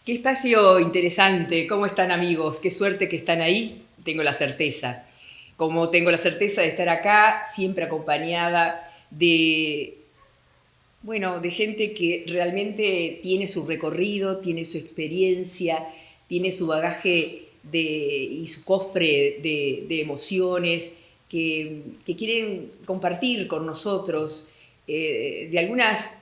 Qué espacio interesante, ¿cómo están amigos? Qué suerte que están ahí, tengo la certeza. Como tengo la certeza de estar acá, siempre acompañada de, bueno, de gente que realmente tiene su recorrido, tiene su experiencia, tiene su bagaje y su cofre de emociones que quieren compartir con nosotros, de algunas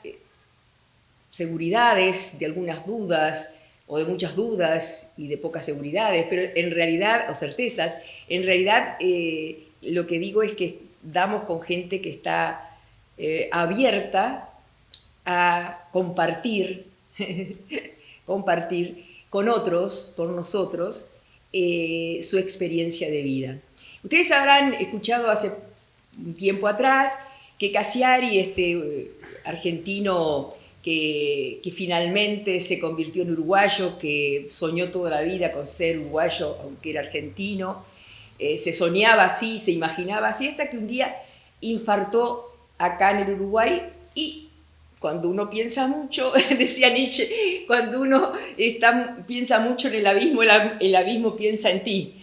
seguridades, de algunas dudas, o de muchas dudas y de pocas seguridades, pero en realidad, o certezas, en realidad lo que digo es que damos con gente que está abierta a compartir, compartir con otros, con nosotros, su experiencia de vida. Ustedes habrán escuchado hace un tiempo atrás que Cassiari, este argentino que finalmente se convirtió en uruguayo, que soñó toda la vida con ser uruguayo, aunque era argentino, se soñaba así, se imaginaba así, hasta que un día infartó acá en el Uruguay y cuando uno piensa mucho, decía Nietzsche, cuando uno piensa mucho en el abismo piensa en ti.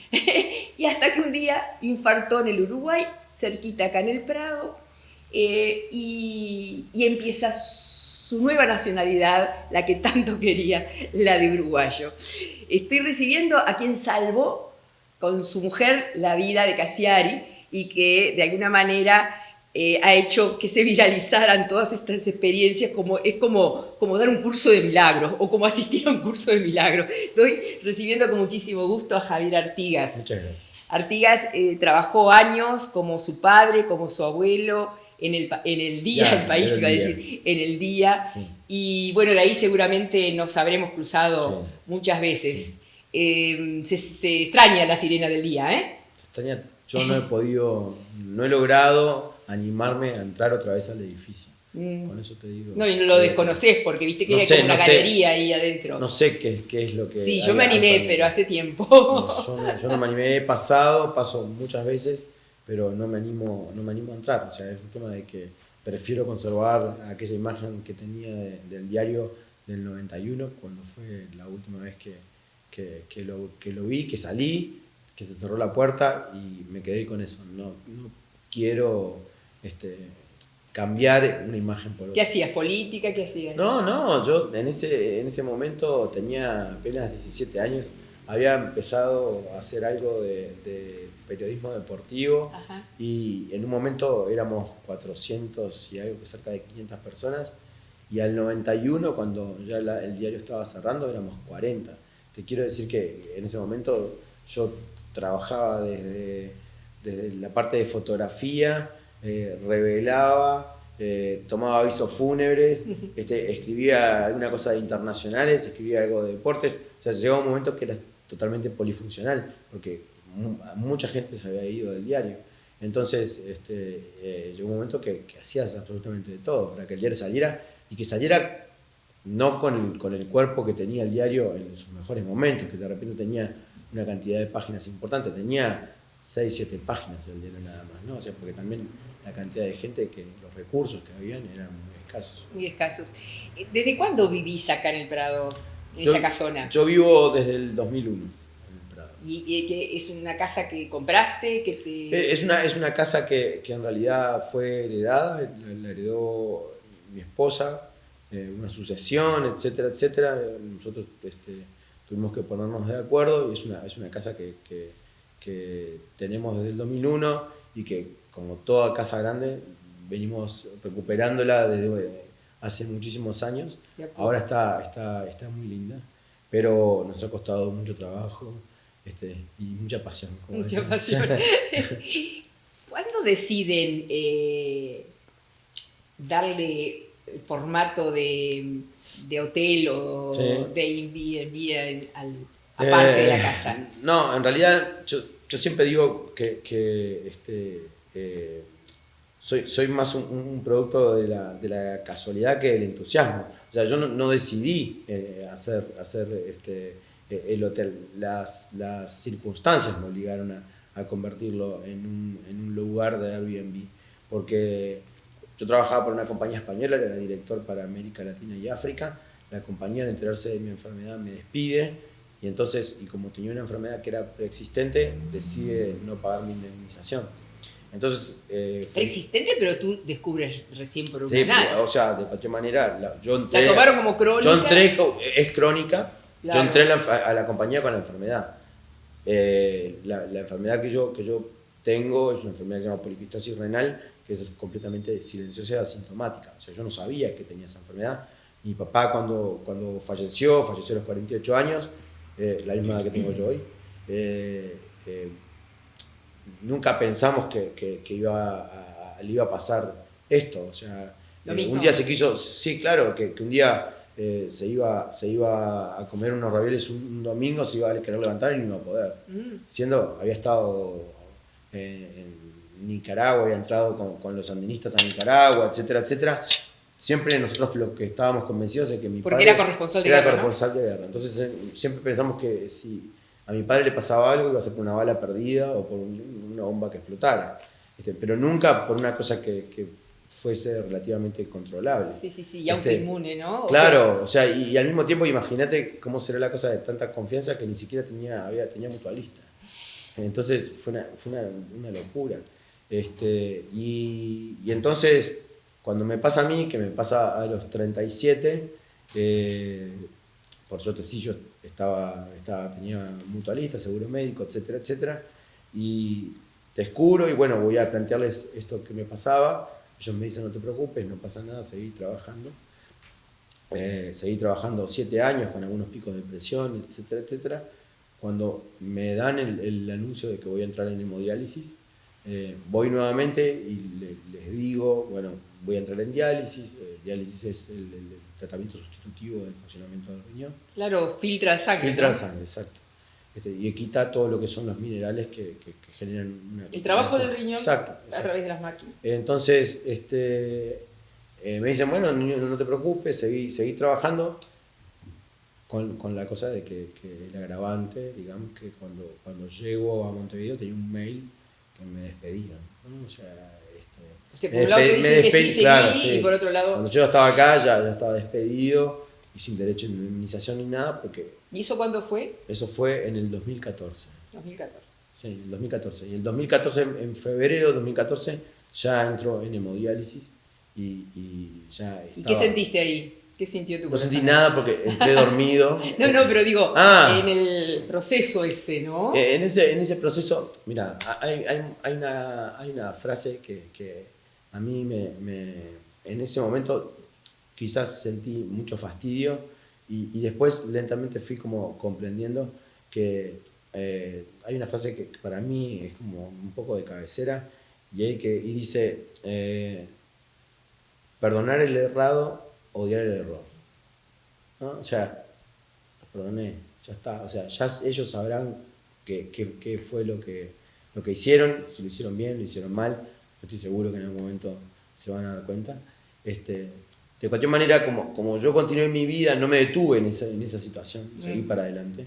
Y hasta que un día infartó en el Uruguay, cerquita acá en el Prado, y empieza su nueva nacionalidad, la que tanto quería, la de uruguayo. Estoy recibiendo a quien salvó con su mujer la vida de Cassiari y que de alguna manera ha hecho que se viralizaran todas estas experiencias, es como dar un curso de milagros o como asistir a un curso de milagros. Estoy recibiendo con muchísimo gusto a Javier Artigas. Muchas gracias. Artigas trabajó años como su padre, como su abuelo, en el día, Ya, el país iba a decir, en el día. Sí. Y bueno, de ahí seguramente nos habremos cruzado Sí. muchas veces. Sí. Se extraña la sirena del día, ¿eh? Yo no he logrado animarme a entrar otra vez al edificio. Con eso te digo. No, y no lo desconocés porque viste que hay como una galería ahí adentro. No sé qué es lo que... Sí, yo me animé, pero hace tiempo. Yo no me animé, paso muchas veces, pero no me animo a entrar. O sea, es un tema de que prefiero conservar aquella imagen que tenía del diario del 91, cuando fue la última vez que lo vi, que salí, que se cerró la puerta y me quedé con eso. No quiero cambiar una imagen por otra. ¿Qué hacías? ¿Política? ¿Qué hacías? No, yo en ese momento tenía apenas 17 años, había empezado a hacer algo de periodismo deportivo. Ajá. Y en un momento éramos 400 y algo, cerca de 500 personas, y al 91, cuando ya el diario estaba cerrando, éramos 40. Te quiero decir que en ese momento yo trabajaba desde la parte de fotografía, revelaba, tomaba avisos fúnebres, escribía alguna cosa de internacionales, escribía algo de deportes. O sea, llegó un momento que era totalmente polifuncional, porque mucha gente se había ido del diario. Entonces llegó un momento que hacías absolutamente de todo para que el diario saliera, y que saliera no con el cuerpo que tenía el diario en sus mejores momentos, que de repente tenía una cantidad de páginas importante, tenía 6, 7 páginas el diario nada más, ¿no? O sea, porque también la cantidad de gente, los recursos que habían eran muy escasos. Muy escasos. ¿Desde cuándo vivís acá en el Prado, en esa casona? Yo vivo desde el 2001 en el Prado. ¿Y que es una casa que compraste? Es una casa que en realidad fue heredada, la heredó mi esposa, una sucesión, etcétera, etcétera. Nosotros tuvimos que ponernos de acuerdo, y es una casa que tenemos desde el 2001 y que, como toda casa grande, venimos recuperándola desde hace muchísimos años. Ahora está muy linda, pero nos ha costado mucho trabajo y mucha pasión. Mucha pasión. ¿Cuándo deciden darle el formato de hotel o sí, de Airbnb aparte de la casa? No, en realidad yo siempre digo que soy más un producto de la casualidad que del entusiasmo. O sea, yo no decidí hacer el hotel. Las circunstancias me obligaron a convertirlo en un lugar de Airbnb, porque yo trabajaba por una compañía española, era director para América Latina y África, la compañía al enterarse de mi enfermedad me despide y entonces, y como tenía una enfermedad que era preexistente, decide no pagar mi indemnización. Entonces, Preexistente, pero tú descubres recién por una sí, análisis. o sea, de cualquier manera, yo entré... La tomaron como crónica. Yo entré, es crónica, Claro. yo entré a la compañía con la enfermedad. La enfermedad que yo tengo es una enfermedad que se llama poliquistosis renal, que es completamente silenciosa y asintomática. O sea, yo no sabía que tenía esa enfermedad. Mi papá cuando falleció a los 48 años, la misma edad que tengo yo hoy, nunca pensamos que le iba a pasar esto. O sea, un día se quiso, sí, claro, que un día se iba a comer unos ravioles un domingo, se iba a querer levantar y no iba a poder. Había estado en Nicaragua, había entrado con los sandinistas a Nicaragua, etcétera, etcétera. Siempre nosotros lo que estábamos convencidos de que mi padre era corresponsal de guerra, corresponsal de guerra. Entonces siempre pensamos que si a mi padre le pasaba algo iba a ser por una bala perdida o por una bomba que explotara. Pero nunca por una cosa que fuese relativamente controlable. Sí, y autoinmune, ¿no? Claro, y al mismo tiempo imagínate cómo será la cosa de tanta confianza que ni siquiera tenía mutualista. Entonces fue una locura. Y entonces, cuando me pasa a mí, que me pasa a los 37, por suerte sí, yo tenía mutualista, seguro médico, etcétera, etcétera, y descubro y bueno, voy a plantearles esto que me pasaba. Ellos me dicen, no te preocupes, no pasa nada, seguí trabajando. Seguí trabajando 7 años con algunos picos de presión, etcétera, etcétera. Cuando me dan el anuncio de que voy a entrar en hemodiálisis, voy nuevamente y les digo, bueno, voy a entrar en diálisis. Diálisis es el tratamiento sustitutivo del funcionamiento del riñón. Claro, filtra sangre. Filtra la sangre, exacto. Y quita todo lo que son los minerales que generan una... El trabajo del riñón, exacto. A través de las máquinas. Entonces, me dicen, bueno, no te preocupes, seguí trabajando con la cosa de que el agravante, digamos, que cuando llego a Montevideo tenía un mail que me despedían, ¿no? O sea, por un lado te dicen que sí seguí, y por otro lado... Cuando yo estaba acá ya estaba despedido y sin derecho a indemnización ni nada, porque... ¿Y eso cuándo fue? Eso fue en el 2014. 2014. Sí, en el 2014. Y el 2014, en febrero de 2014, ya entró en hemodiálisis y ya estaba... ¿Y qué sentiste ahí? ¿Qué sintió tu corazón? No sentí nada porque entré dormido. No, pero digo, en el proceso ese, ¿no? En ese proceso, mira, hay una frase que a mí en ese momento quizás sentí mucho fastidio y después lentamente fui como comprendiendo que hay una frase que para mí es como un poco de cabecera y dice, perdonar el errado, odiar el error, ¿no? O sea, los perdoné, ya está, o sea, ya ellos sabrán qué fue lo que hicieron, si lo hicieron bien, lo hicieron mal, yo estoy seguro que en algún momento se van a dar cuenta. De cualquier manera, como yo continué mi vida, no me detuve en esa situación, seguí para adelante.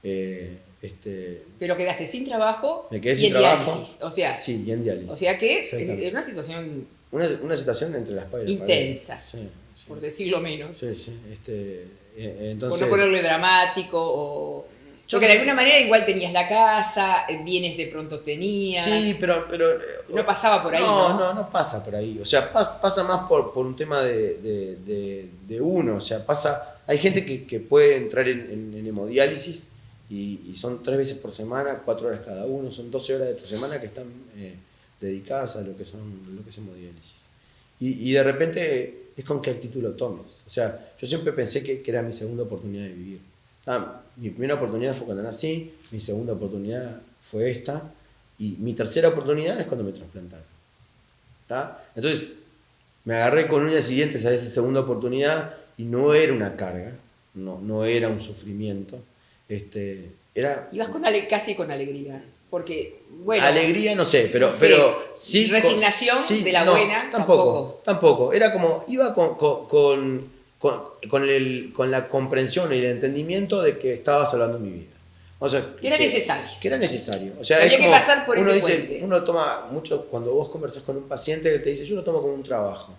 Pero quedaste sin trabajo me quedé y sin en trabajo, diálisis. O sea, sí, y en diálisis. O sea que es una situación una situación entre las paredes. intensa, sí, por decirlo menos. Sí. Entonces, por no ponerle dramático o... Porque de alguna manera igual tenías la casa, bienes de pronto tenías. Sí, pero no pasaba por ahí, no pasa por ahí. O sea, pasa más por un tema de uno. O sea, hay gente que puede entrar en hemodiálisis y son 3 veces por semana, 4 horas cada uno, son 12 horas por semana que están dedicadas a lo que es hemodiálisis. Y de repente es con qué actitud lo tomes. O sea, yo siempre pensé que era mi segunda oportunidad de vivir. Mi primera oportunidad fue cuando nací, mi segunda oportunidad fue esta, y mi tercera oportunidad es cuando me trasplantaron. Entonces, me agarré con uñas y dientes a esa segunda oportunidad y no era una carga, no era un sufrimiento. Ibas casi con alegría, porque, bueno... Alegría, no sé, pero sí... Resignación de la buena, tampoco. Era como, iba con la comprensión y el entendimiento de que estaba salvando mi vida. O sea, que era necesario. Que era necesario. O sea, había que pasar por ese puente. Uno toma mucho, cuando vos conversás con un paciente, te dice, yo lo tomo como un trabajo.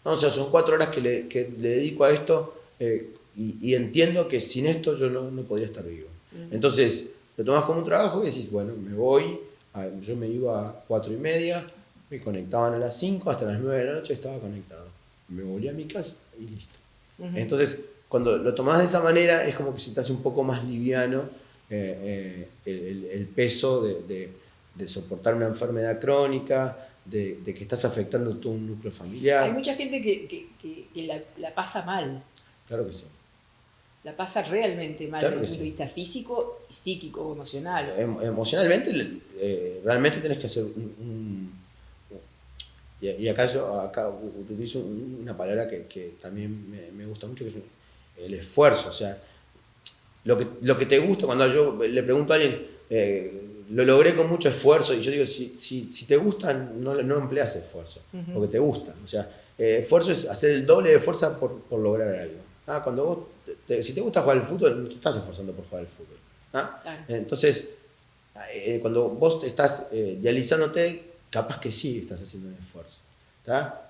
O sea, son 4 horas que le dedico a esto y entiendo que sin esto yo no podría estar vivo. Entonces, lo tomás como un trabajo y decís, bueno, me voy, yo me iba a 4:30, me conectaban a las 5, hasta las 9 de la noche estaba conectado. Me volví a mi casa y listo. Entonces, cuando lo tomás de esa manera, es como que se te hace un poco más liviano el peso de soportar una enfermedad crónica, de que estás afectando todo un núcleo familiar. Hay mucha gente que la pasa mal. Claro que sí. La pasa realmente mal, Claro desde el que punto de vista físico, psíquico, emocional. Emocionalmente, realmente tenés que hacer y acá utilizo una palabra que también me gusta mucho, que es el esfuerzo. O sea, lo que te gusta, cuando yo le pregunto a alguien, lo logré con mucho esfuerzo, y yo digo, si te gusta, no empleas esfuerzo, porque te gusta. O sea, esfuerzo es hacer el doble de fuerza por lograr algo. Cuando vos, si te gusta jugar al fútbol, no te estás esforzando por jugar al fútbol. Claro. Entonces, cuando vos estás dializándote, capaz que sí estás haciendo un esfuerzo.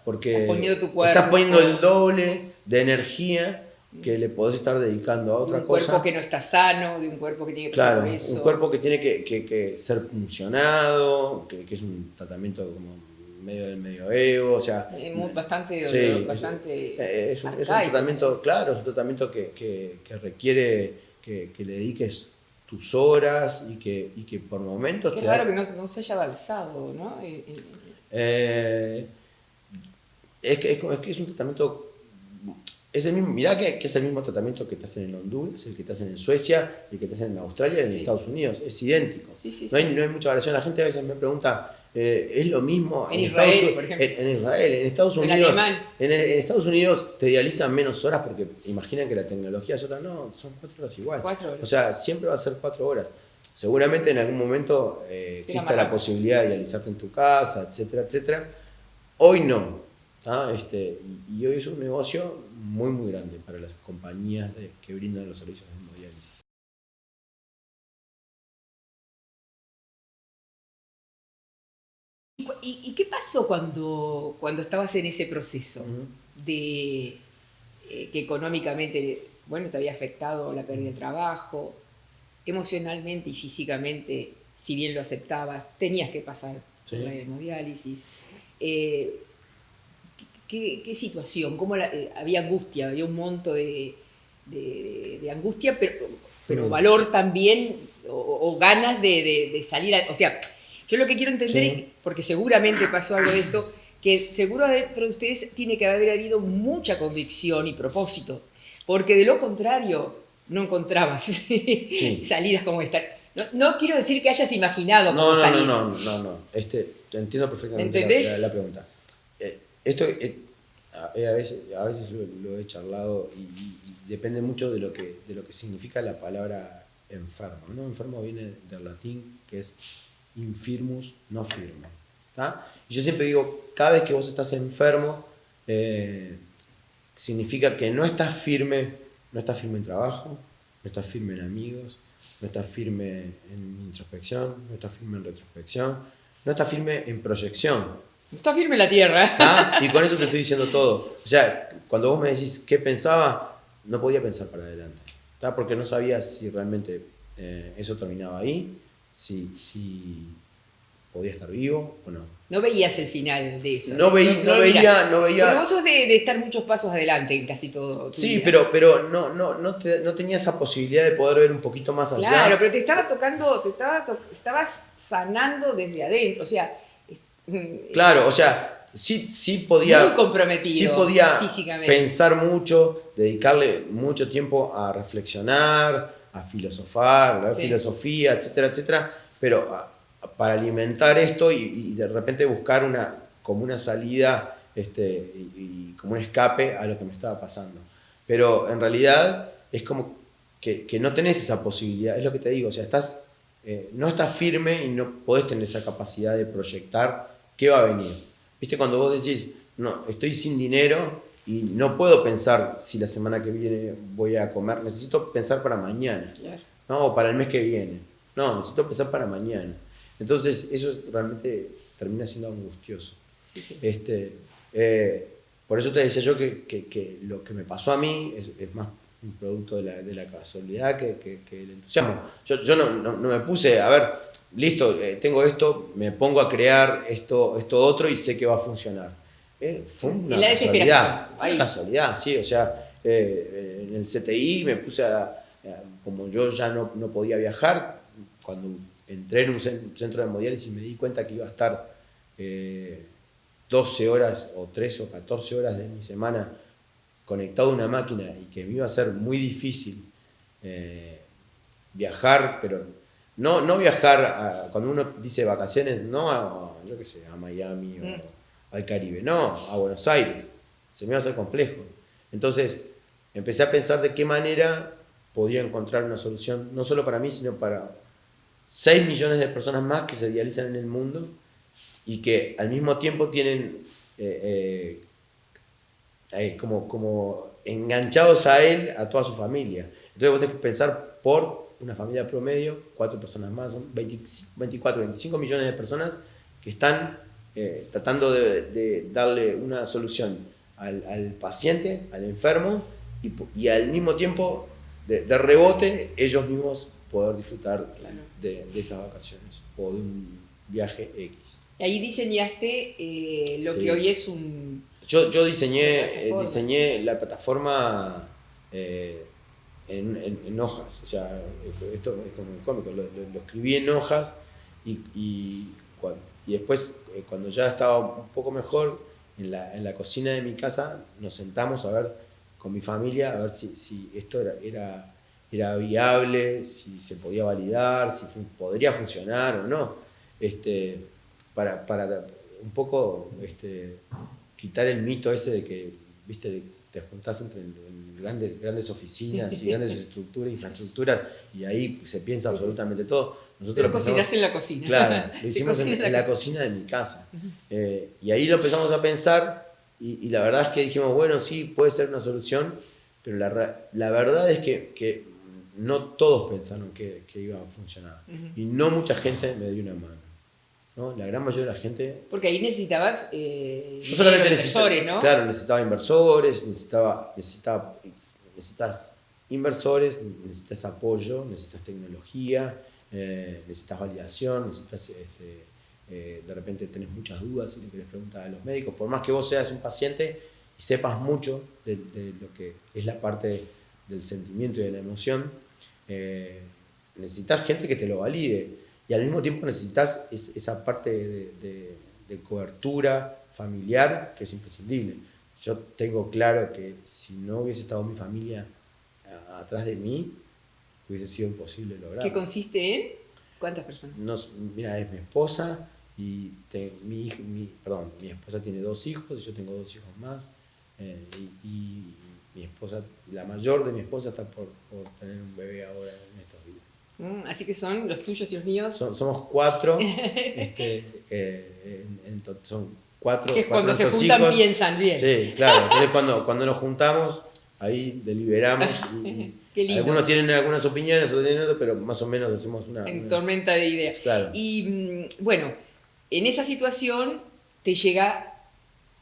Porque estás poniendo tu cuerpo, estás poniendo el doble de energía que le podés estar dedicando a otra cosa. De un cuerpo que no está sano, de un cuerpo que tiene que pasar por eso. Un cuerpo que tiene que ser funcionado, que es un tratamiento como medio del medioevo, o sea... bastante sí, dolor, bastante es un tratamiento, sí. claro, es un tratamiento que requiere que le dediques tus horas y que por momentos... Qué raro que no se haya avanzado, ¿no? Es que es un tratamiento... Es el mismo, mirá que es el mismo tratamiento que te hacen en Honduras, el que te hacen en Suecia, el que te hacen en Australia y en Estados Unidos. Es idéntico. No hay mucha variación. La gente a veces me pregunta, ¿es lo mismo en Israel, por ejemplo? En Israel, en Estados Unidos. En Estados Unidos te dializan menos horas porque imaginan que la tecnología es otra. No, son 4 horas igual. 4 horas. O sea, siempre va a ser 4 horas. Seguramente en algún momento exista la posibilidad de dializarte en tu casa, etcétera, etcétera. Hoy no. Y hoy es un negocio muy, muy grande para las compañías que brindan los servicios de hemodiálisis. ¿Y qué pasó cuando estabas en ese proceso de que económicamente, bueno, te había afectado la pérdida de trabajo, emocionalmente y físicamente, si bien lo aceptabas, tenías que pasar por la hemodiálisis? ¿Qué situación? ¿Cómo había angustia? Había un monto de angustia, pero valor también, o ganas de salir. O sea, yo lo que quiero entender es, porque seguramente pasó algo de esto, que seguro dentro de ustedes tiene que haber habido mucha convicción y propósito, porque de lo contrario no encontrabas salidas como esta. No quiero decir que hayas imaginado cómo salir. No. Entiendo perfectamente la pregunta. Esto a veces lo he charlado y depende mucho de lo que significa la palabra enfermo, ¿no? Enfermo viene del latín, que es infirmus, no firme. Y yo siempre digo, cada vez que vos estás enfermo, significa que no estás firme en trabajo, no estás firme en amigos, no estás firme en introspección, no estás firme en retrospección, no estás firme en proyección. Está firme la tierra. Y con eso te estoy diciendo todo. O sea, cuando vos me decís qué pensaba, no podía pensar para adelante. Porque no sabía si realmente eso terminaba ahí, si podía estar vivo o no. No veías el final de eso. No veía. Porque vos sos de estar muchos pasos adelante en casi todo. Sí, vida. pero no tenía esa posibilidad de poder ver un poquito más allá. Claro, pero te estaba tocando, estabas sanando desde adentro. O sea. Claro, o sea, sí podía. Muy comprometido. Sí podía físicamente. Pensar mucho, dedicarle mucho tiempo a reflexionar, a filosofar, a la filosofía, etcétera, etcétera. Pero para alimentar esto y de repente buscar como una salida y como un escape a lo que me estaba pasando. Pero en realidad es como que no tenés esa posibilidad, es lo que te digo, o sea, no estás firme y no podés tener esa capacidad de proyectar qué va a venir. ¿Viste? Cuando vos decís, no, estoy sin dinero y no puedo pensar si la semana que viene voy a comer, necesito pensar para mañana, claro. ¿no? O para el mes que viene. No, necesito pensar para mañana. Entonces eso realmente termina siendo angustioso. Sí. Por eso te decía yo que lo que me pasó a mí es más un producto de la casualidad que el entusiasmo. Yo no me puse, a ver, listo, tengo esto, me pongo a crear esto otro y sé que va a funcionar. Fue una casualidad. Una casualidad, sí, o sea, en el CTI me puse como yo ya no podía viajar, cuando entré en un centro de hemodiálisis me di cuenta que iba a estar 12 horas o 13 o 14 horas de mi semana conectado a una máquina y que me iba a ser muy difícil viajar, pero no viajar cuando uno dice vacaciones, no yo qué sé, a Miami o al Caribe, no, a Buenos Aires, se me iba a hacer complejo. Entonces empecé a pensar de qué manera podía encontrar una solución, no solo para mí, sino para 6 millones de personas más que se dializan en el mundo y que al mismo tiempo tienen como enganchados a él, a toda su familia. Entonces vos tenés que pensar por una familia promedio, 4 personas más, son 24, 25 millones de personas que están tratando de darle una solución al paciente, al enfermo, y al mismo tiempo, de rebote, ellos mismos poder disfrutar de esas vacaciones o de un viaje X. Y ahí diseñaste lo que hoy es un... Yo diseñé la plataforma en hojas, o sea, esto es como cómico, lo escribí en hojas y después, cuando ya estaba un poco mejor, en la cocina de mi casa nos sentamos a ver con mi familia, a ver si esto era viable, si se podía validar, si podría funcionar o no, para un poco quitar el mito ese de que, viste, te juntás entre grandes oficinas y grandes estructuras, infraestructuras, y ahí se piensa absolutamente todo. Nosotros cocinás en la cocina. Claro, lo hicimos en la cocina de mi casa. Y ahí lo empezamos a pensar, y la verdad es que dijimos, bueno, sí, puede ser una solución, pero la verdad es que no todos pensaron que iba a funcionar. Y no mucha gente me dio una mano, ¿no? La gran mayoría de la gente... Porque ahí necesitabas no solamente inversores, ¿no? Claro, necesitaba inversores, necesitas inversores, necesitas apoyo, necesitas tecnología, necesitas validación, necesitas... de repente tenés muchas dudas y le querés preguntar a los médicos. Por más que vos seas un paciente y sepas mucho de lo que es la parte del sentimiento y de la emoción, necesitas gente que te lo valide. Y al mismo tiempo necesitas esa parte de cobertura familiar que es imprescindible. Yo tengo claro que si no hubiese estado mi familia atrás de mí, hubiese sido imposible lograr. ¿Qué consiste en? ¿Cuántas personas? Mira, es mi esposa y mi esposa tiene 2 hijos y yo tengo 2 hijos más. Y mi esposa, la mayor de mi esposa está por tener un bebé ahora en estos días. Así que son los tuyos y los míos. Somos 4. Son 4. Que cuando se juntan hijos. Piensan bien. Sí, claro. Entonces cuando nos juntamos, ahí deliberamos. Y algunos tienen algunas opiniones, otros tienen otras, pero más o menos hacemos una tormenta de ideas. Claro. Y bueno, en esa situación te llega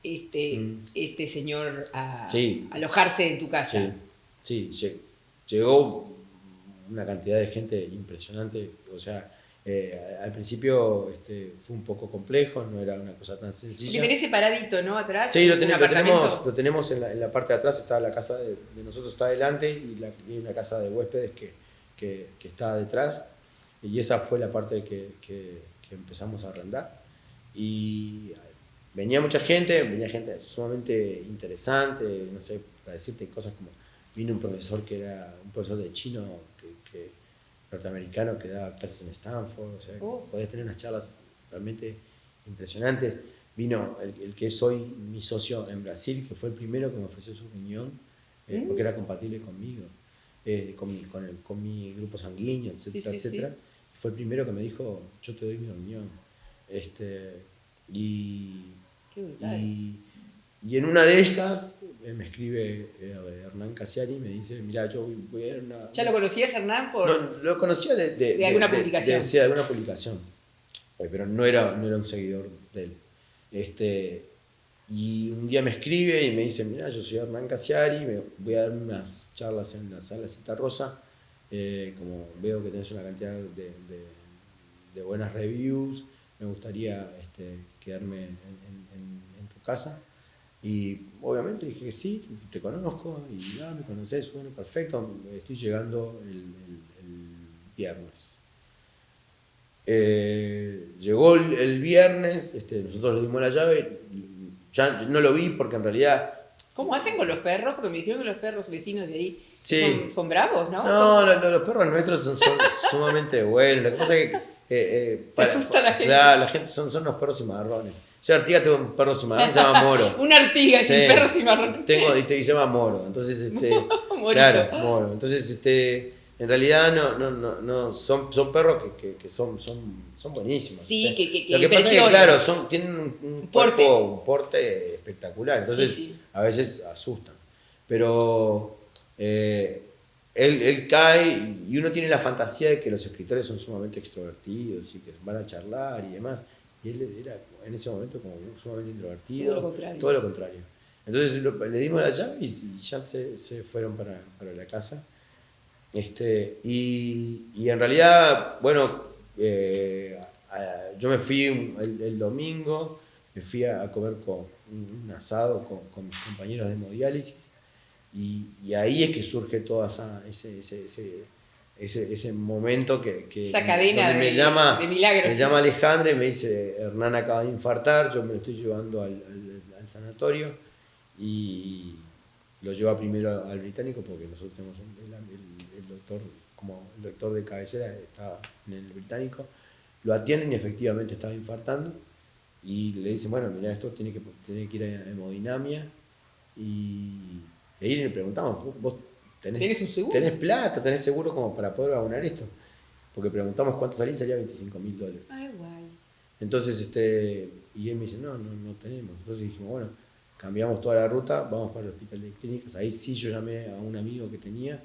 este señor a alojarse en tu casa. Sí, llegó una cantidad de gente impresionante, o sea, al principio fue un poco complejo, no era una cosa tan sencilla. Porque tenés separadito, ¿no? Atrás. Sí, lo tenemos en la parte de atrás, está la casa de nosotros está adelante y una casa de huéspedes que está detrás, y esa fue la parte que empezamos a arrendar. Y venía gente sumamente interesante, no sé, para decirte cosas como, vino un profesor que era un profesor de chino norteamericano que daba clases en Stanford, o sea, podías tener unas charlas realmente impresionantes. Vino el que es hoy mi socio en Brasil, que fue el primero que me ofreció su riñón, porque era compatible conmigo, con mi grupo sanguíneo, etcétera, etcétera. Sí. Fue el primero que me dijo, yo te doy mi riñón. Y en una de esas me escribe Hernán Casiari y me dice, mira, yo voy a ver una... ¿Ya lo conocías, Hernán? No, lo conocía de alguna publicación. De alguna publicación, pero no era un seguidor de él. Y un día me escribe y me dice, mira, yo soy Hernán Casiari, voy a dar unas charlas en la sala Cita Rosa, como veo que tenés una cantidad de buenas reviews, me gustaría quedarme en tu casa. Y obviamente dije que sí, te conozco, y me conoces, bueno, perfecto, estoy llegando el viernes. Llegó el viernes, nosotros le dimos la llave, ya no lo vi porque en realidad... ¿Cómo hacen con los perros? Porque me dijeron que los perros vecinos de ahí Sí. son bravos, ¿no? No, los perros nuestros son sumamente buenos. Lo que pasa es que... Se asusta la gente. Claro, la gente son unos perros cimarrones. Yo Artigas tengo un perro cimarrón que se llama Moro. Una Artigas Sí. sin perro cimarrón. Y se llama Moro. Entonces, Morito. claro, Moro. Entonces, en realidad no son perros que son buenísimos. Sí, ¿sí? que Lo que pasa es que, impresionan. claro, tienen un porte espectacular. Entonces, Sí. a veces asustan. Pero él cae y uno tiene la fantasía de que los escritores son sumamente extrovertidos y que van a charlar y demás. Y él era en ese momento como sumamente introvertido. Todo lo contrario. Entonces le dimos la llave y ya se fueron para la casa. Y en realidad, bueno, yo me fui el domingo, me fui a comer con un asado con mis compañeros de hemodiálisis. Y ahí es que surge todo ese momento que esa cadena donde de milagros. Me llama Alejandra y me dice, Hernán acaba de infartar, yo me lo estoy llevando al sanatorio y lo lleva primero al británico porque nosotros tenemos el doctor, como el doctor de cabecera estaba en el británico, lo atienden y efectivamente estaba infartando y le dicen, bueno, mira, esto tiene que ir a hemodinamia y ahí le preguntamos, ¿vos ¿Tenés un seguro? ¿Tenés plata? ¿Tenés seguro como para poder abonar esto? Porque preguntamos cuánto salía y salía $25.000. Ay, guay. Entonces, y él me dice, no tenemos. Entonces dijimos, bueno, cambiamos toda la ruta, vamos para el hospital de clínicas. Ahí sí yo llamé a un amigo que tenía,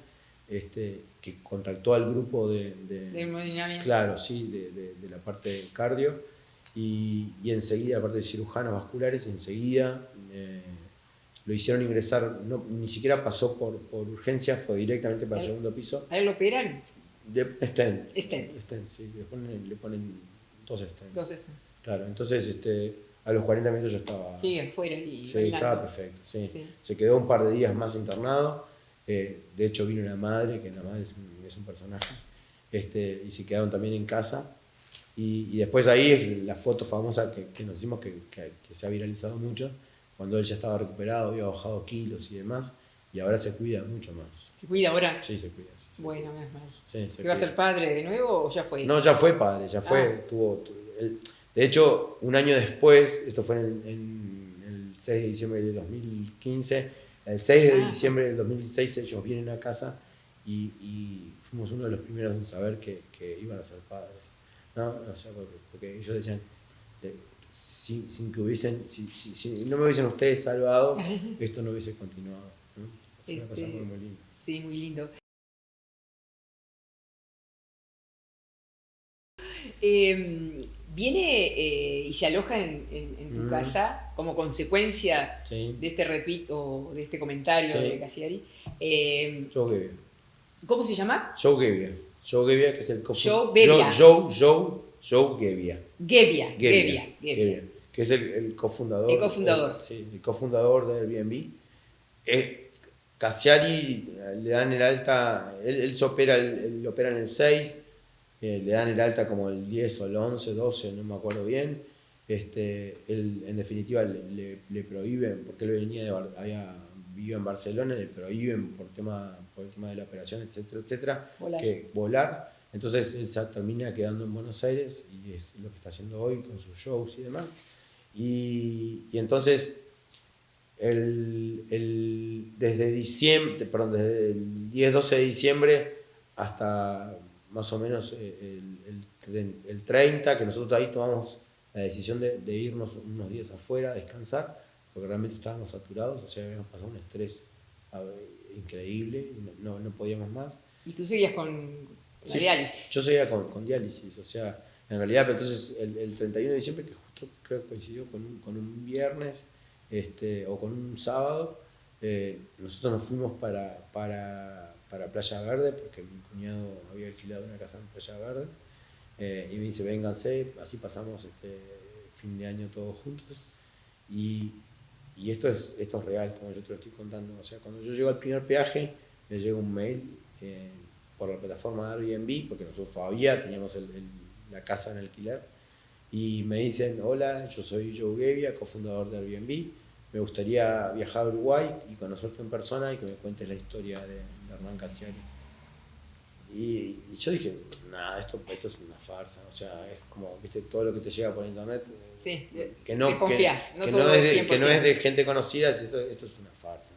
que contactó al grupo de hemodinamia. Claro, sí, de la parte de cardio. Y enseguida, la parte de cirujanos vasculares, enseguida... lo hicieron ingresar, ni siquiera pasó por urgencia, fue directamente para el segundo piso. ¿A él lo operan? Stent, sí, le ponen 2 stents. 2 stents. Claro, entonces a los 40 minutos yo estaba... Sí, afuera y sí, bailando. estaba perfecto, sí. Se quedó un par de días más internado, de hecho vino una madre, que la madre es un personaje, y se quedaron también en casa. Y después ahí es la foto famosa que nos hicimos, que se ha viralizado mucho, cuando él ya estaba recuperado, había bajado kilos y demás, y ahora se cuida mucho más. ¿Se cuida ahora? Sí, se cuida. Sí. Bueno, menos mal. Sí, ¿Va a ser padre de nuevo o ya fue? No, ya fue padre, ya fue. De hecho, un año después, esto fue en el 6 de diciembre de 2015, el 6 de diciembre del 2016 ellos vienen a casa y fuimos uno de los primeros en saber que iban a ser padres. ¿No? O sea, porque ellos decían... sin que si no me hubiesen ustedes salvado, esto no hubiese continuado, ¿no? Fue una cosa muy linda. Sí, muy lindo. Viene y se aloja en tu casa como consecuencia de este repito, de este comentario de Casiari. Joe Gebbia. ¿Cómo se llama? Joe Gebbia. Joe Gebbia, que es el Joe Gebbia. Gebbia, que es el cofundador. El cofundador. El cofundador de Airbnb. Casiari le dan el alta, él opera en el 6, le dan el alta como el 10 o el 11, 12, no me acuerdo bien. Él en definitiva le prohíben, porque él había vivido en Barcelona, le prohíben por el tema de la operación, etcétera, volar. Entonces él se termina quedando en Buenos Aires y es lo que está haciendo hoy con sus shows y demás. Y entonces, desde el 10-12 de diciembre hasta más o menos el 30, que nosotros ahí tomamos la decisión de irnos unos días afuera a descansar, porque realmente estábamos saturados, o sea, habíamos pasado un estrés increíble, no podíamos más. ¿Y tú seguías con la diálisis? Yo seguía con diálisis, o sea, en realidad, pero entonces el 31 de diciembre, que justo creo que coincidió con un viernes, o con un sábado, nosotros nos fuimos para Playa Verde, porque mi cuñado había alquilado una casa en Playa Verde, y me dice, vénganse, así pasamos fin de año todos juntos. Y esto es real, como yo te lo estoy contando. O sea, cuando yo llego al primer peaje, me llega un mail por la plataforma de Airbnb, porque nosotros todavía teníamos la casa en alquiler, y me dicen, hola, yo soy Joe Gebbia, cofundador de Airbnb, me gustaría viajar a Uruguay y conocerte en persona y que me cuentes la historia de Hernán Casiari. Y yo dije, nada, esto es una farsa, o sea, es como, viste, todo lo que te llega por internet, Sí, que no confías, que no es de gente conocida, esto es una farsa.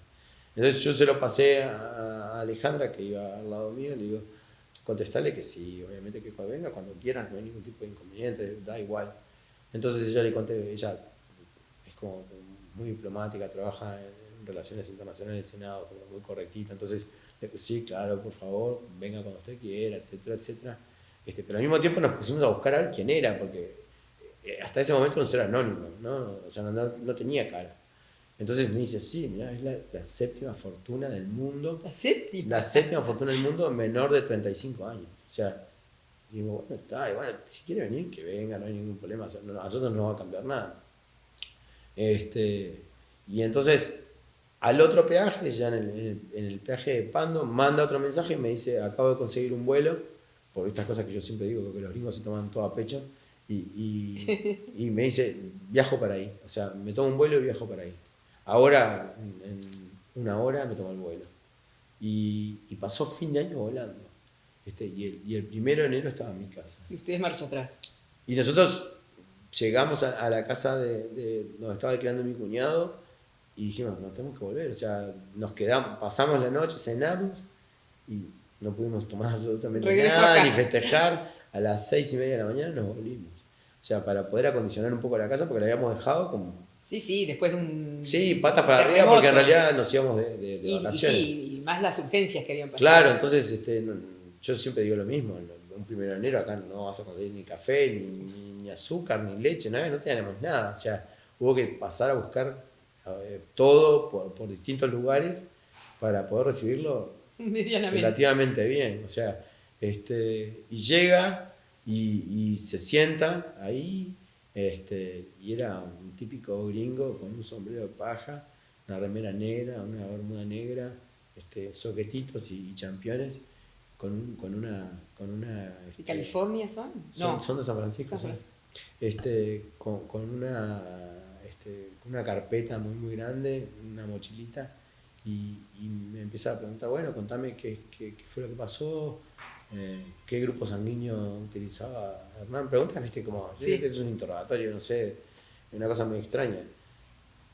Entonces yo se lo pasé a Alejandra, que iba al lado mío, y le digo, contestale que sí, obviamente que venga cuando quieran, no hay ningún tipo de inconveniente, da igual. Entonces ella le conté, ella es como muy diplomática, trabaja en relaciones internacionales del Senado, como muy correctita, entonces sí, claro, por favor, venga cuando usted quiera, etcétera, etcétera. Pero al mismo tiempo nos pusimos a buscar a ver quién era, porque hasta ese momento no era anónimo, ¿no? O sea, no tenía cara. Entonces me dice, sí, mirá, es la séptima fortuna del mundo. ¿La séptima? La séptima fortuna del mundo menor de 35 años. O sea, digo, bueno, está, y bueno, si quiere venir, que venga, no hay ningún problema, o sea, a nosotros no va a cambiar nada. Y entonces, al otro peaje, ya en el peaje de Pando, manda otro mensaje y me dice, acabo de conseguir un vuelo, por estas cosas que yo siempre digo, que los gringos se toman todo a pecho, y me dice, viajo para ahí, o sea, me tomo un vuelo y viajo para ahí. Ahora, en una hora, me tomo el vuelo. Y pasó fin de año volando. Y el 1 de enero estaba en mi casa. Y ustedes marcha atrás. Y nosotros llegamos a la casa de donde estaba alquilando mi cuñado y dijimos, nos tenemos que volver. O sea, nos quedamos, pasamos la noche, cenamos y no pudimos tomar absolutamente nada ni festejar. A las 6:30 de la mañana nos volvimos. O sea, para poder acondicionar un poco la casa, porque la habíamos dejado como... Sí, después de un... Sí, patas para arriba, porque en realidad nos íbamos de vacaciones. Y más las urgencias que habían pasado. Claro, entonces yo siempre digo lo mismo, un 1 de enero acá no vas a conseguir ni café, ni azúcar, ni leche, no teníamos nada. O sea, hubo que pasar a buscar todo por distintos lugares para poder recibirlo relativamente bien. O sea, y llega y se sienta ahí, y era un típico gringo con un sombrero de paja, una remera negra, una bermuda negra, soquetitos y championes, con una ¿De California son? No. No. Son de San Francisco. Con una carpeta muy grande, una mochilita, y me empezaba a preguntar, bueno, contame qué fue lo que pasó, qué grupo sanguíneo utilizaba Hernán. Preguntas, viste, como, sí, es un interrogatorio, no sé, una cosa muy extraña.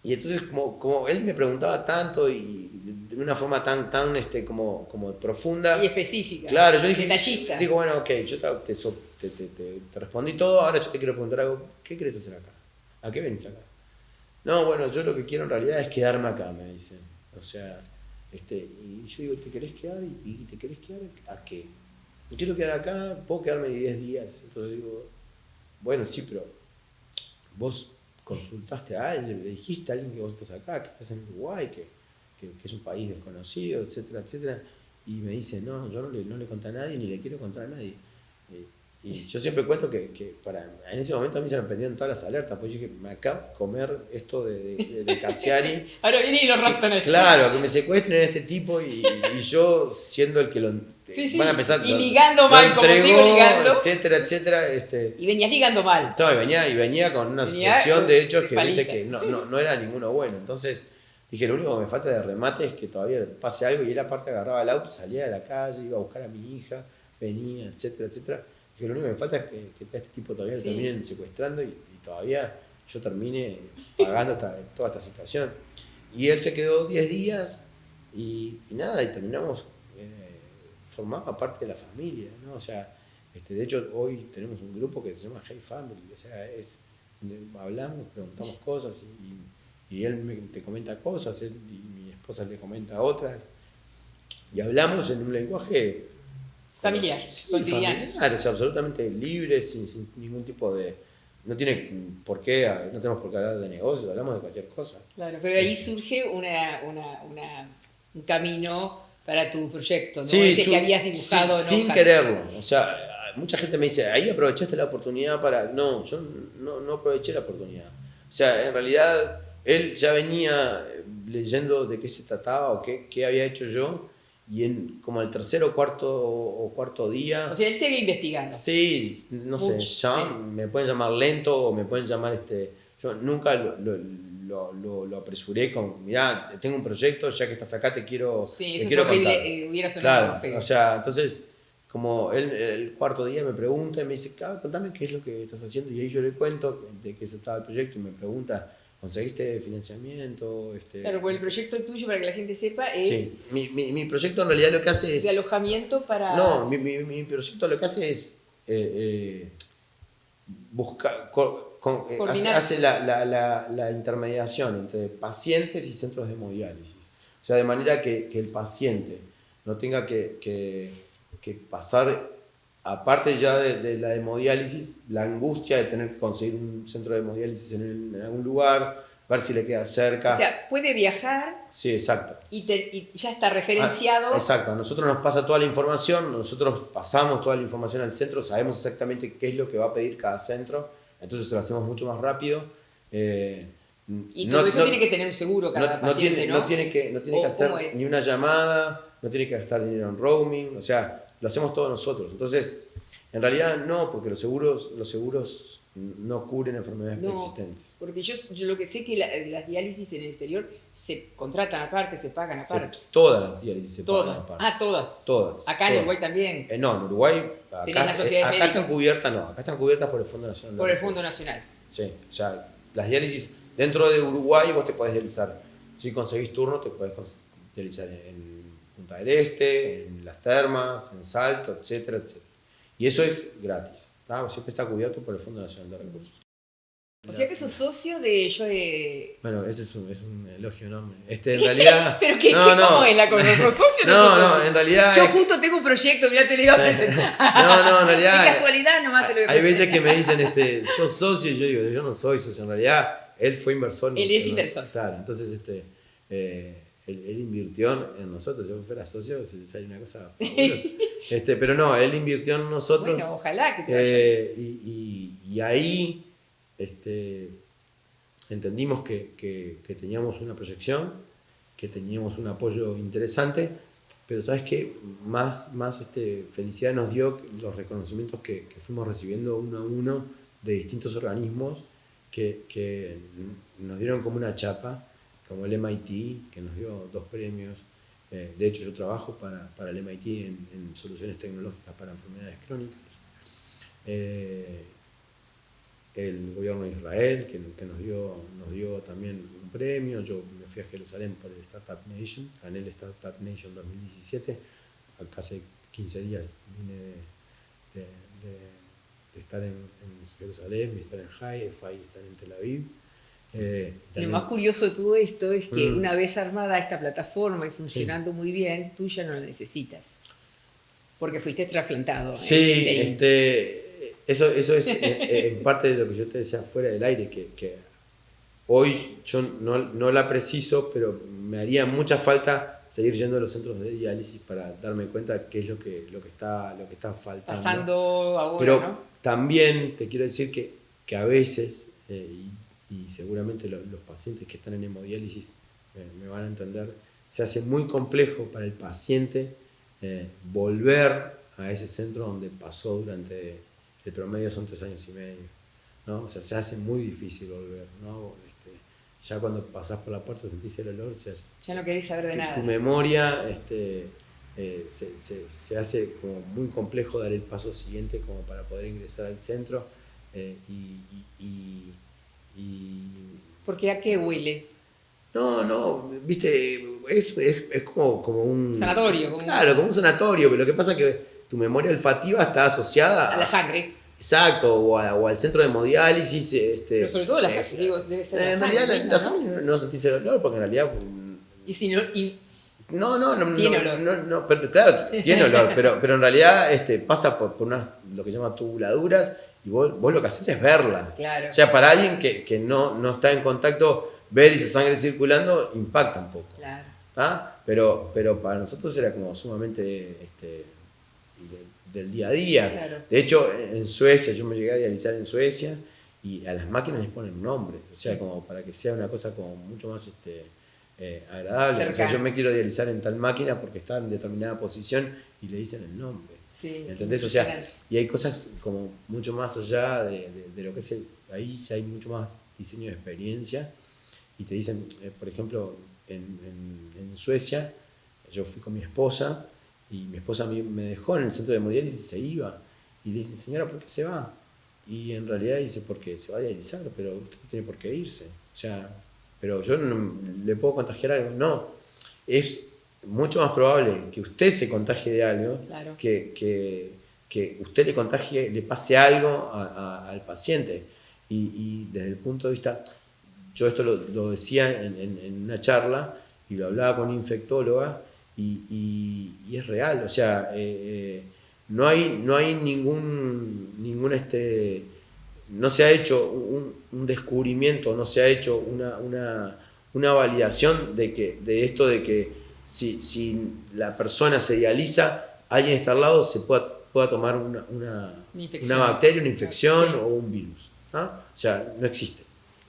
Y entonces, como él me preguntaba tanto y de una forma tan como profunda. Y específica. Claro, yo dije, detallista. Digo, bueno, ok, yo te respondí todo, ahora yo te quiero preguntar algo. ¿Qué querés hacer acá? ¿A qué venís acá? No, bueno, yo lo que quiero en realidad es quedarme acá, me dicen. O sea, y yo digo, ¿te querés quedar? ¿Y te querés quedar a qué? Me quiero quedar acá, puedo quedarme 10 días. Entonces digo, bueno, sí, pero vos consultaste a alguien, le dijiste a alguien que vos estás acá, que estás en Uruguay, que es un país desconocido, etcétera, etcétera. Y me dice, no, yo no le conté a nadie, ni le quiero contar a nadie. Y yo siempre cuento que en ese momento a mí se me prendieron todas las alertas, pues yo dije, me acabo de comer esto de Casiari. Ahora viene y lo raptan esto. Claro, que me secuestren a este tipo y yo siendo el que lo... Van a empezar, y ligando mal, como sigo ligando. Etcétera, etcétera. Y venías ligando mal. No, y venía con una sucesión de hechos que viste que no era ninguno bueno. Entonces dije, lo único que me falta de remate es que todavía pase algo, y él aparte agarraba el auto, salía de la calle, iba a buscar a mi hija, venía, etcétera, etcétera. Dije, lo único que me falta es que este tipo todavía lo terminen secuestrando y todavía yo termine pagando toda esta situación. Y él se quedó 10 días y nada, y terminamos... formaba parte de la familia, ¿no? O sea, de hecho hoy tenemos un grupo que se llama Hey Family, o sea, hablamos, preguntamos cosas y él te comenta cosas, y mi esposa le comenta otras, y hablamos en un lenguaje familiar, cotidiano. Familiar, o sea, absolutamente libre, sin ningún tipo de no tiene por qué, no tenemos por qué hablar de negocios, hablamos de cualquier cosa. Claro, pero ahí surge un camino para tu proyecto, ¿no? Sí, Ese que habías dibujado. sí, sin quererlo. O sea, mucha gente me dice, ahí aprovechaste la oportunidad para... No, yo no aproveché la oportunidad. O sea, en realidad él ya venía leyendo de qué se trataba o qué había hecho yo, y en como el tercer o cuarto día... O sea, él te había investigado. Sí, no sé, Sí. Me pueden llamar lento o me pueden llamar... Yo nunca lo apresuré con, mirá, tengo un proyecto, ya que estás acá te quiero Sí, te eso quiero es horrible, contar. hubiera sonado feo. O sea, entonces, como él el cuarto día me pregunta y me dice, contame qué es lo que estás haciendo, y ahí yo le cuento de qué se estaba el proyecto y me pregunta, ¿conseguiste financiamiento? Claro, pues el proyecto tuyo, para que la gente sepa, es Sí, mi proyecto en realidad lo que hace es... de alojamiento para... No, mi proyecto lo que hace es buscar... hace la intermediación entre pacientes y centros de hemodiálisis. O sea, de manera que el paciente no tenga que pasar, aparte ya de la hemodiálisis, la angustia de tener que conseguir un centro de hemodiálisis en algún lugar, ver si le queda cerca. O sea, puede viajar. Sí, exacto. Y ya está referenciado. Exacto, a nosotros nos pasa toda la información, nosotros pasamos toda la información al centro, sabemos exactamente qué es lo que va a pedir cada centro, entonces lo hacemos mucho más rápido. Y todo eso tiene que tener un seguro cada paciente, ¿no? No tiene que hacer ni una llamada, no tiene que gastar dinero en roaming, o sea, lo hacemos todos nosotros. Entonces, en realidad no, porque los seguros no cubren enfermedades preexistentes. Porque yo lo que sé que las diálisis en el exterior se contratan aparte, se pagan aparte. Todas las diálisis se pagan aparte. Ah, todas. Todas. Acá en Uruguay también. No, en Uruguay, acá están cubiertas por el Fondo Nacional. Por el Fondo Nacional. Sí, o sea, las diálisis dentro de Uruguay vos te podés dializar. Si conseguís turno, te podés dializar en Punta del Este, en Las Termas, en Salto, etcétera, etcétera. Y eso es gratis. Siempre está cubierto por el Fondo Nacional de Recursos. O sea que sos socio de... Bueno, ese es un elogio enorme. En realidad... ¿Pero cómo es la cosa? ¿Sos socio o no sos socio? No, en realidad... Yo justo tengo un proyecto, mirá, te lo iba a presentar. No, en realidad... De casualidad nomás te lo iba a presentar. Hay veces que me dicen, sos socio, y yo digo, yo no soy socio. En realidad, él fue inversor. Él es inversor. Claro, entonces él invirtió en nosotros. Yo fuera socio, se sale una cosa fabulosa. Pero no, él invirtió en nosotros. Bueno, ojalá que te vaya. Y ahí entendimos que teníamos una proyección, que teníamos un apoyo interesante, pero ¿sabes qué? Más felicidad nos dio los reconocimientos que fuimos recibiendo uno a uno de distintos organismos que nos dieron como una chapa, como el MIT, que nos dio 2 premios. De hecho, yo trabajo para el MIT en soluciones tecnológicas para enfermedades crónicas. El gobierno de Israel, que nos dio también un premio. Yo me fui a Jerusalén por el Startup Nation, gané el Startup Nation 2017. Acá hace 15 días vine de estar en Jerusalén, de estar en Haifa y estar en Tel Aviv. Lo más curioso de todo esto es que una vez armada esta plataforma y funcionando muy bien, tú ya no la necesitas, porque fuiste trasplantado. Sí, eso es en parte de lo que yo te decía fuera del aire, que hoy yo no la preciso, pero me haría mucha falta seguir yendo a los centros de diálisis para darme cuenta de qué es lo que está faltando. Pasando ahora, pero ¿no? También te quiero decir que a veces, y seguramente los pacientes que están en hemodiálisis me van a entender, se hace muy complejo para el paciente volver a ese centro donde pasó durante, el promedio son 3 años y medio, ¿no? O sea, se hace muy difícil volver, ¿no? Ya cuando pasás por la puerta sentís el olor, ya no querés saber de nada. Tu memoria se hace como muy complejo dar el paso siguiente como para poder ingresar al centro. ¿Por qué? ¿A qué huele? No, viste, es como un... Sanatorio. Claro, como un sanatorio, pero lo que pasa es que tu memoria olfativa está asociada a la sangre. Exacto, o al centro de hemodiálisis. Pero sobre todo la sangre, debe ser la sangre. En realidad la sangre no sentís el olor, porque en realidad... Y si no... No, tiene olor. No, pero, claro, tiene olor, pero en realidad pasa por lo que llaman tubuladuras y vos lo que haces es verla. Claro. O sea, para alguien que no está en contacto, ver esa sangre circulando impacta un poco. Claro. Pero para nosotros era como sumamente del día a día. Claro. De hecho, en Suecia, yo me llegué a dializar en Suecia y a las máquinas les ponen nombre, o sea, como para que sea una cosa como mucho más agradable. O sea, yo me quiero dializar en tal máquina porque está en determinada posición y le dicen el nombre. Sí, ¿entendés? O sea, y hay cosas como mucho más allá de lo que es ahí ya hay mucho más diseño de experiencia y te dicen, por ejemplo, en Suecia, yo fui con mi esposa y mi esposa me dejó en el centro de hemodiálisis y se iba. Y le dicen, señora, ¿por qué se va? Y en realidad dice, porque se va a dializar, pero usted no tiene por qué irse. O sea, pero yo no le puedo contagiar algo. No, es mucho más probable que usted se contagie de algo, claro, que usted le contagie, le pase algo al paciente. Y desde el punto de vista, yo esto lo decía en una charla y lo hablaba con una infectóloga y es real, o sea, no hay ningún no se ha hecho un descubrimiento, no se ha hecho una validación de esto de que si la persona se dializa, alguien está al lado se pueda tomar una bacteria, una infección, sí, o un virus. O sea, no existe.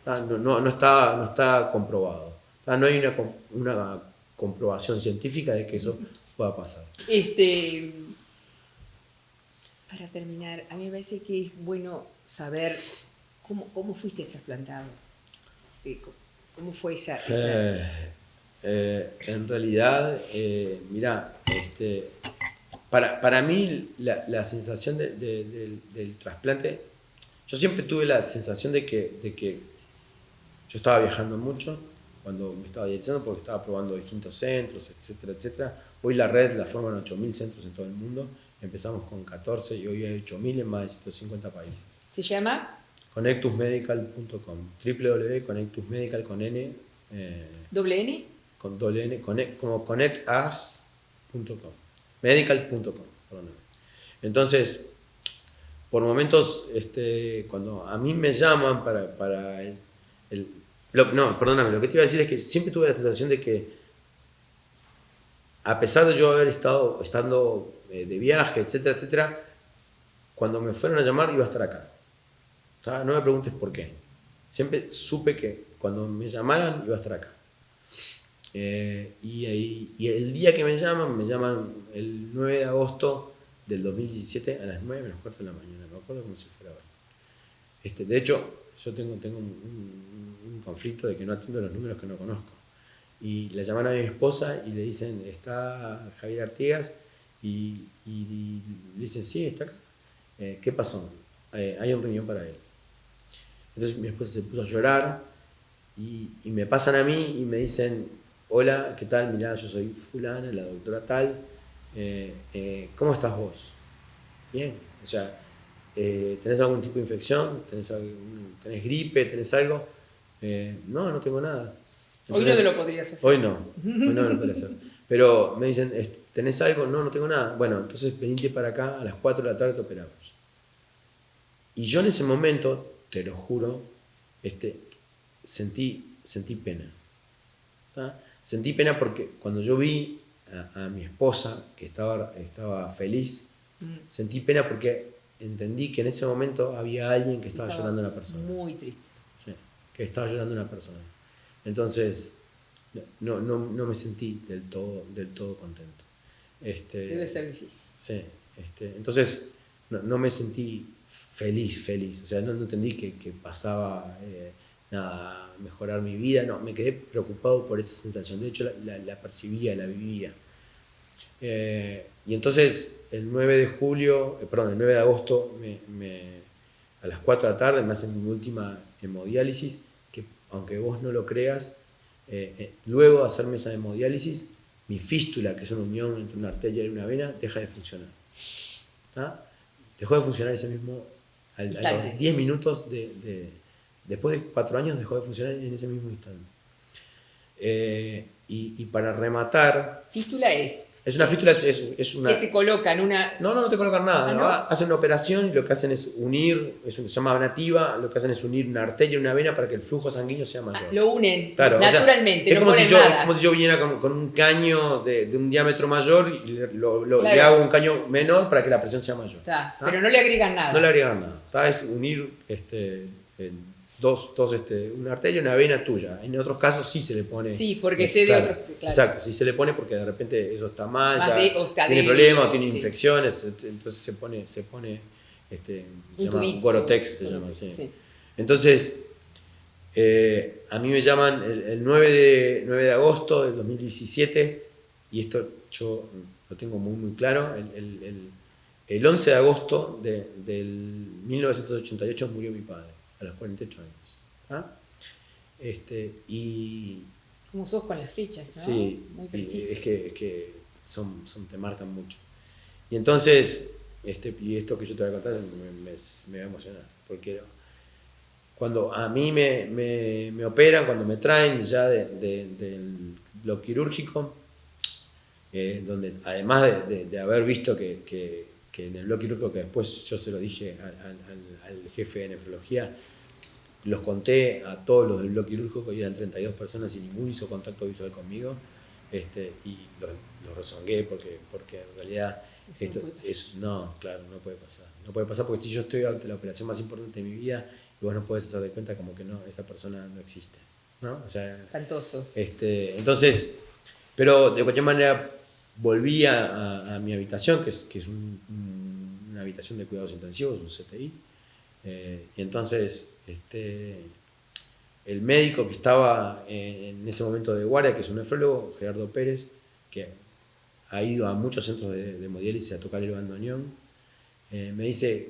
No está comprobado. No hay una comprobación científica de que eso pueda pasar. Para terminar, a mí me parece que es bueno saber cómo fuiste trasplantado. ¿Cómo fue esa? En realidad, mirá, para mí la sensación del trasplante, yo siempre tuve la sensación de que yo estaba viajando mucho cuando me estaba dializando porque estaba probando distintos centros, etcétera, etcétera. Hoy la red la forman 8.000 centros en todo el mundo. Empezamos con 14 y hoy hay 8.000 en más de 150 países. ¿Se llama? Connectusmedical.com. www.connectusmedical con N. ¿Doble N? Con doble N, como connectus.com. Medical.com, perdóname. Entonces, por momentos, cuando a mí me llaman para perdóname, lo que te iba a decir es que siempre tuve la sensación de que, a pesar de yo haber estando de viaje, etcétera, etcétera, cuando me fueron a llamar iba a estar acá. No me preguntes por qué. Siempre supe que cuando me llamaran iba a estar acá. Y el día que me llaman el 9 de agosto del 2017 a las 9 menos cuarto de la mañana. Me acuerdo como si fuera hoy. De hecho, yo tengo un conflicto de que no atiendo los números que no conozco. Y la llaman a mi esposa y le dicen, está Javier Artigas, y le dicen, sí, está acá. ¿Qué pasó? Hay un riñón para él. Entonces mi esposa se puso a llorar y me pasan a mí y me dicen, hola, ¿qué tal? Mirá, yo soy fulana, la doctora tal. ¿Cómo estás vos? Bien, o sea, ¿tenés algún tipo de infección? ¿Tenés gripe? ¿Tenés algo? No tengo nada. Entonces, hoy no te lo podrías hacer. Hoy no me lo podría hacer. Pero me dicen, ¿tenés algo? No tengo nada. Bueno, entonces venite para acá, a las 4 de la tarde te operamos. Y yo en ese momento, te lo juro, sentí pena. Sentí pena porque cuando yo vi a mi esposa, que estaba feliz, sentí pena porque entendí que en ese momento había alguien que estaba llorando a una persona. Muy triste. Sí, que estaba llorando a una persona. Entonces, no me sentí del todo contento. Debe ser difícil. Sí, entonces no me sentí feliz. O sea, no entendí que pasaba nada, mejorar mi vida. No, me quedé preocupado por esa sensación. De hecho, la percibía, la vivía. Y entonces, el 9 de agosto, a las 4 de la tarde me hacen mi última hemodiálisis, que aunque vos no lo creas, luego de hacerme esa hemodiálisis, mi fístula, que es una unión entre una arteria y una vena, deja de funcionar. Dejó de funcionar ese mismo, a los 10 minutos, después de 4 años, dejó de funcionar en ese mismo instante. Y para rematar... ¿Fístula es? Es una fístula, es una... Que te colocan una... No te colocan nada. ¿no? Hacen una operación y lo que hacen es unir, se llama nativa, lo que hacen es unir una arteria y una vena para que el flujo sanguíneo sea mayor. Lo unen, claro, naturalmente, o sea, no ponen nada. es como si yo viniera con un caño de un diámetro mayor y Claro. le hago un caño menor para que la presión sea mayor. Pero no le agregan nada. No le agregan nada. Es unir una arteria y una vena tuya. En otros casos sí se le pone. Sí, porque sé de otros. Claro. Exacto, sí se le pone porque de repente eso está mal, tiene problemas problemas o tiene infecciones, entonces se pone se llama Gorotex, se llama así. Sí. Entonces, a mí me llaman el 9 de agosto del 2017, y esto yo lo tengo muy claro, el 11 de agosto del 1988 murió mi padre, a los 48 años. ¿Ah? Y ¿cómo sos con las fechas? ¿No? Sí, muy preciso. Es que te marcan mucho. Y entonces, y esto que yo te voy a contar me va a emocionar, porque cuando a mí me operan, cuando me traen ya del bloque quirúrgico, donde además de haber visto que en el bloque quirúrgico, que después yo se lo dije al jefe de nefrología, los conté a todos los del bloque quirúrgico y eran 32 personas y ninguno hizo contacto visual conmigo, y los rezongué porque en realidad no puede pasar. No puede pasar porque si yo estoy ante la operación más importante de mi vida y vos no podés hacer de cuenta como que no, esta persona no existe, ¿no? O sea, espantoso. Entonces, pero de cualquier manera volví a mi habitación, que es una habitación de cuidados intensivos, un CTI, y entonces el médico que estaba en ese momento de guardia, que es un nefrólogo, Gerardo Pérez, que ha ido a muchos centros de hemodiálisis a tocar el bandoneón, me dice: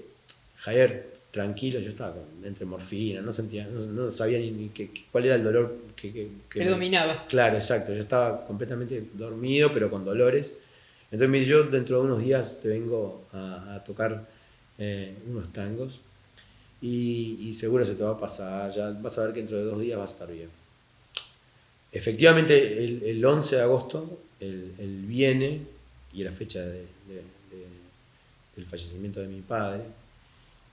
Javier, tranquilo. Yo estaba entre morfina, no sabía ni cuál era el dolor que dominaba. Claro, exacto, yo estaba completamente dormido, pero con dolores. Entonces me dice: yo dentro de unos días te vengo a tocar unos tangos y seguro se te va a pasar, ya vas a ver que dentro de 2 días vas a estar bien. Efectivamente, el 11 de agosto, él viene, y era fecha del fallecimiento de mi padre,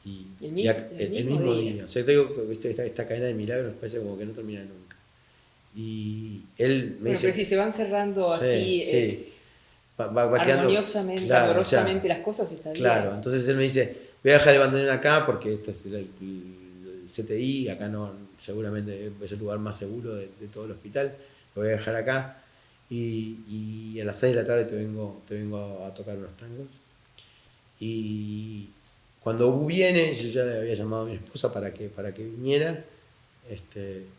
y el mismo día. O sea, te digo, esta cadena de milagros parece como que no termina nunca. Y él me dice... Pero si se van cerrando así, sí. Va armoniosamente, quedando, amorosamente, las cosas, está bien. Claro, entonces él me dice: voy a dejar el bandoneón acá porque este es el CTI, acá no, seguramente es el lugar más seguro de todo el hospital, lo voy a dejar acá y a las 6 de la tarde te vengo a tocar unos tangos. Y cuando viene, yo ya le había llamado a mi esposa para que viniera,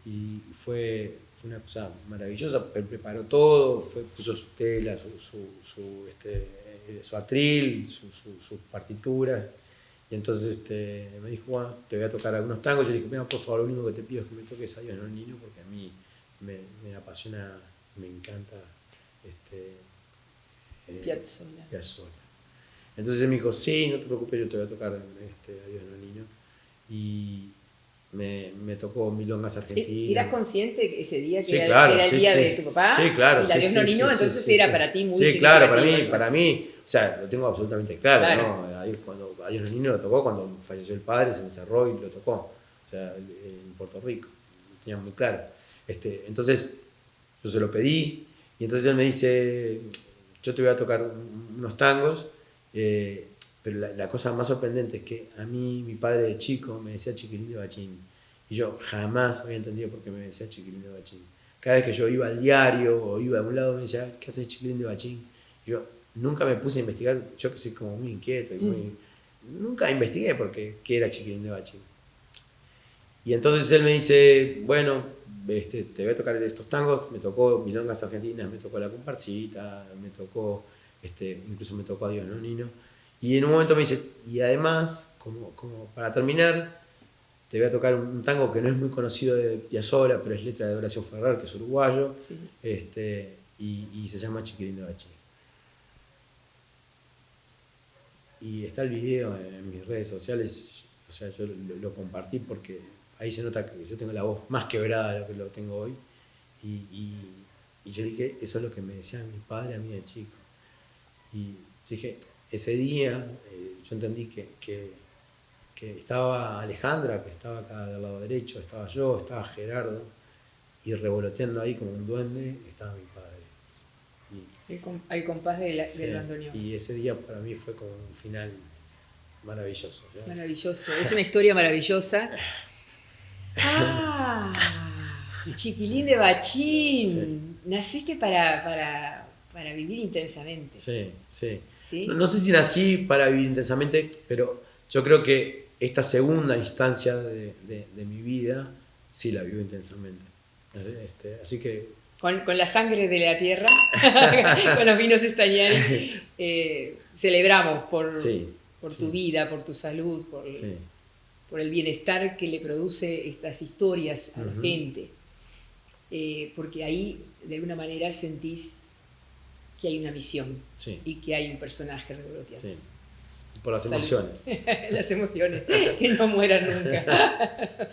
y fue una cosa maravillosa. Él preparó todo, puso su tela, su atril, sus partituras. Y entonces me dijo: bueno, te voy a tocar algunos tangos. Yo le dije: mira, por favor, lo único que te pido es que me toques a Dios no al niño, porque a mí me apasiona, me encanta Piazzolla. Entonces él me dijo: sí, no te preocupes, yo te voy a tocar a Dios no al niño. Y me tocó milongas argentinas. ¿Eras consciente ese día que era el día de tu papá? Sí, claro. Y la Dios no niño, entonces era para ti muy significativo. Sí, claro, para mí, o sea, lo tengo absolutamente claro. ¿No? Ahí, cuando a Dios no niño lo tocó, cuando falleció el padre se encerró y lo tocó. O sea, en Puerto Rico, lo tenía muy claro. Entonces yo se lo pedí y entonces él me dice: yo te voy a tocar unos tangos. Pero la cosa más sorprendente es que a mí, mi padre de chico me decía Chiquilín de Bachín, y yo jamás había entendido por qué me decía Chiquilín de Bachín. Cada vez que yo iba al diario o iba a un lado me decía: ¿qué haces, Chiquilín de Bachín? Y yo nunca me puse a investigar, yo que soy como muy inquieto y nunca investigué qué era Chiquilín de Bachín. Y entonces él me dice: bueno, te voy a tocar estos tangos. Me tocó milongas argentinas, me tocó la comparsita, me tocó incluso me tocó a Dios no niño. Y en un momento me dice: y además, como para terminar, te voy a tocar un tango que no es muy conocido de Piazzolla, pero es letra de Horacio Ferrer, que es uruguayo, sí. Y se llama Chiquilín de Bachín. Y está el video en mis redes sociales, o sea, yo lo compartí porque ahí se nota que yo tengo la voz más quebrada de lo que lo tengo hoy. Y yo dije: eso es lo que me decía mi padre a mí de chico. Y dije, ese día yo entendí que estaba Alejandra, que estaba acá del lado derecho, estaba yo, estaba Gerardo, y revoloteando ahí como un duende estaba mi padre. Al compás del Sí, bandoneón. y ese día para mí fue como un final maravilloso. ¿Sí? Maravilloso, es una historia maravillosa. ¡Ah! Chiquilín de Bachín. Sí. Naciste para vivir intensamente. Sí, sí. ¿Sí? No sé si nací para vivir intensamente, pero yo creo que esta segunda instancia de mi vida sí la vivo intensamente. Así que... Con la sangre de la tierra, con los vinos Stagnari, celebramos por tu vida, por tu salud, por el bienestar que le produce estas historias a la gente. Porque ahí, de alguna manera, sentís que hay una misión y que hay un personaje revoloteando. Sí. Y por las emociones. Las emociones, que no mueran nunca.